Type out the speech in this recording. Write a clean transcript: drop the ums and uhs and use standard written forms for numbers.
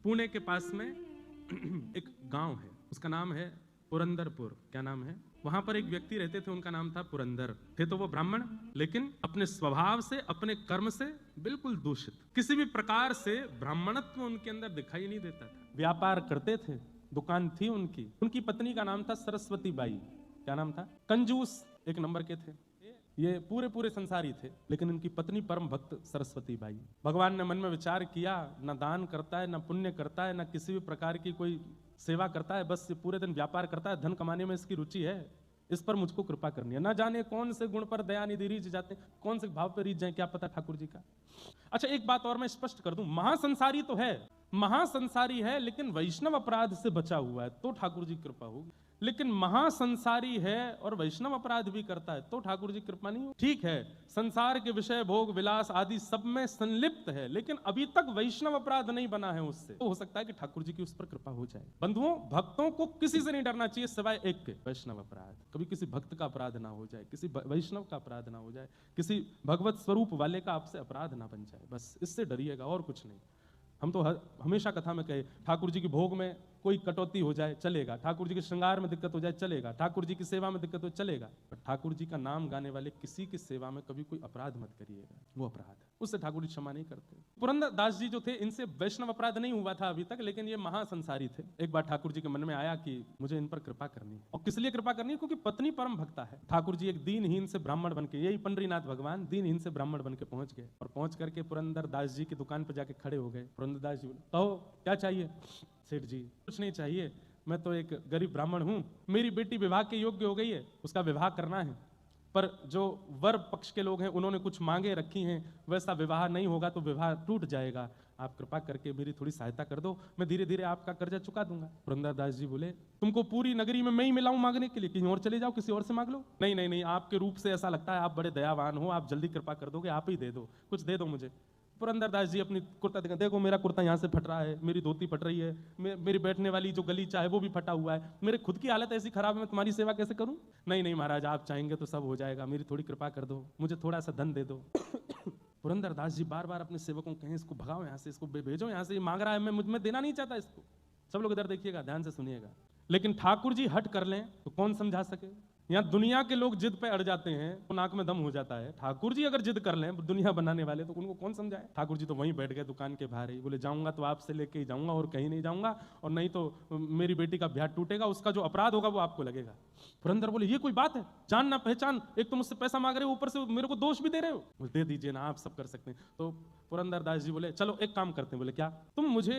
पुणे के पास में एक गांव है, उसका नाम है पुरंदरपुर। क्या नाम है? वहां पर एक व्यक्ति रहते थे, उनका नाम था पुरंदर। थे तो वो ब्राह्मण, लेकिन अपने स्वभाव से, अपने कर्म से बिल्कुल दूषित। किसी भी प्रकार से ब्राह्मणत्व उनके अंदर दिखाई नहीं देता था। व्यापार करते थे, दुकान थी उनकी। उनकी पत्नी का नाम था सरस्वती बाई। क्या नाम था? कंजूस एक नंबर के थे ये, पूरे संसारी थे, लेकिन उनकी पत्नी परम भक्त सरस्वती बाई। भगवान ने मन में विचार किया, न दान करता है, न पुण्य करता है, न किसी भी प्रकार की कोई सेवा करता है, बस ये पूरे दिन व्यापार करता है, धन कमाने में इसकी रुचि है, इस पर मुझको कृपा करनी है। न जाने कौन से गुण पर दयानिधि रीझ जाते, कौन से भाव पर रीझ जाए, क्या पता ठाकुर जी का। अच्छा, एक बात और मैं स्पष्ट कर दूं, महासंसारी तो है, महासंसारी है, लेकिन वैष्णव अपराध से बचा हुआ है, तो ठाकुर जी कृपा होगी। लेकिन महासंसारी है और वैष्णव अपराध भी करता है, तो ठाकुर जी कृपा नहीं हो। ठीक है, संसार के विषय, भोग विलास आदि सब में संलिप्त है, लेकिन अभी तक वैष्णव अपराध नहीं बना है उससे, तो हो सकता है कि ठाकुर जी की उस पर कृपा हो जाए। बंधुओं, भक्तों को किसी से नहीं डरना चाहिए सिवाय एक के, वैष्णव अपराध। कभी किसी भक्त का अपराध ना हो जाए, किसी वैष्णव का अपराध ना हो जाए, किसी भगवत स्वरूप वाले का आपसे अपराध ना बन जाए, बस इससे डरिएगा और कुछ नहीं। हम तो हमेशा कथा में कहे, ठाकुर जी की भोग में कोई कटौती हो जाए चलेगा, ठाकुर जी के श्रृंगार में दिक्कत हो जाए चलेगा, ठाकुर जी की सेवा में दिक्कत हो चलेगा, पर ठाकुर जी का नाम गाने वाले किसी की सेवा में कभी कोई अपराध मत करिएगा, वो अपराध है, उससे ठाकुर जी क्षमा नहीं करते। पुरंदर दास जी जो थे, इनसे वैष्णव अपराध नहीं हुआ था अभी तक, लेकिन ये महासंसारी थे। एक बार ठाकुर जी के मन में आया कि मुझे इन पर कृपा करनी है। और किस लिए कृपा करनी है? क्योंकि पत्नी परम भक्ता है। ठाकुर जी एक दीनहीन से ब्राह्मण बन के, यही पंडरीनाथ भगवान दीनहीन से ब्राह्मण बन के पहुंच गए, और पहुंच करके पुरंदर दास जी की दुकान पर जाके खड़े हो गए। पुरंदर दास जी बोले, कहो क्या चाहिए? सेठ जी, कुछ नहीं चाहिए, मैं तो एक गरीब ब्राह्मण हूं, मेरी बेटी विवाह के योग्य हो गई है, उसका विवाह करना है, पर जो वर पक्ष के लोग हैं उन्होंने कुछ मांगे रखी हैं, वैसा विवाह नहीं होगा तो विवाह टूट जाएगा, आप कृपा करके मेरी थोड़ी सहायता कर दो, मैं धीरे धीरे आपका कर्जा चुका दूंगा। पुरंदर दास जी बोले, तुमको पूरी नगरी में मैं ही मिलाऊं मांगने के लिए? कहीं और चले जाओ, किसी और से मांग लो। नहीं नहीं नहीं, आपके रूप से ऐसा लगता है आप बड़े दयावान हो, आप जल्दी कृपा कर दोगे, आप ही दे दो, कुछ दे दो मुझे। पुरंदर दास जी अपनी कुर्ता दिखा, देखो मेरा कुर्ता यहाँ से फट रहा है, मेरी धोती फट रही है, मेरी बैठने वाली जो गलीचा है वो भी फटा हुआ है, मेरे खुद की हालत ऐसी खराब है, मैं तुम्हारी सेवा कैसे करूं? नहीं नहीं महाराज, आप चाहेंगे तो सब हो जाएगा, मेरी थोड़ी कृपा कर दो, मुझे थोड़ा सा धन दे दो। पुरंदर दास जी बार बार अपने सेवकों कहें, इसको भगाओ यहाँ से, इसको भेजो यहाँ से, ये मांग रहा है, मैं देना नहीं चाहता इसको। सब लोग इधर देखिएगा, ध्यान से सुनिएगा। लेकिन ठाकुर जी हट कर लें तो कौन समझा सके? यहाँ दुनिया के लोग जिद पे अड़ जाते हैं तो नाक में दम हो जाता है, ठाकुर जी अगर जिद कर लें दुनिया बनाने वाले, तो उनको कौन समझाए? ठाकुर जी तो वहीं बैठ गए दुकान के बाहर ही, बोले जाऊंगा तो आपसे लेके ही जाऊंगा और कहीं नहीं जाऊंगा, और नहीं तो मेरी बेटी का ब्याह टूटेगा, उसका जो अपराध होगा वो आपको लगेगा। पुरंदर बोले, ये कोई बात है? जान ना पहचान, एक तो मुझसे पैसा मांग रहे हो, ऊपर से मेरे को दोष भी दे रहे हो, दे दीजिए ना, आप सब कर सकते हैं। तो पुरंदर दास जी बोले, चलो एक काम करते हैं। बोले क्या? तुम मुझे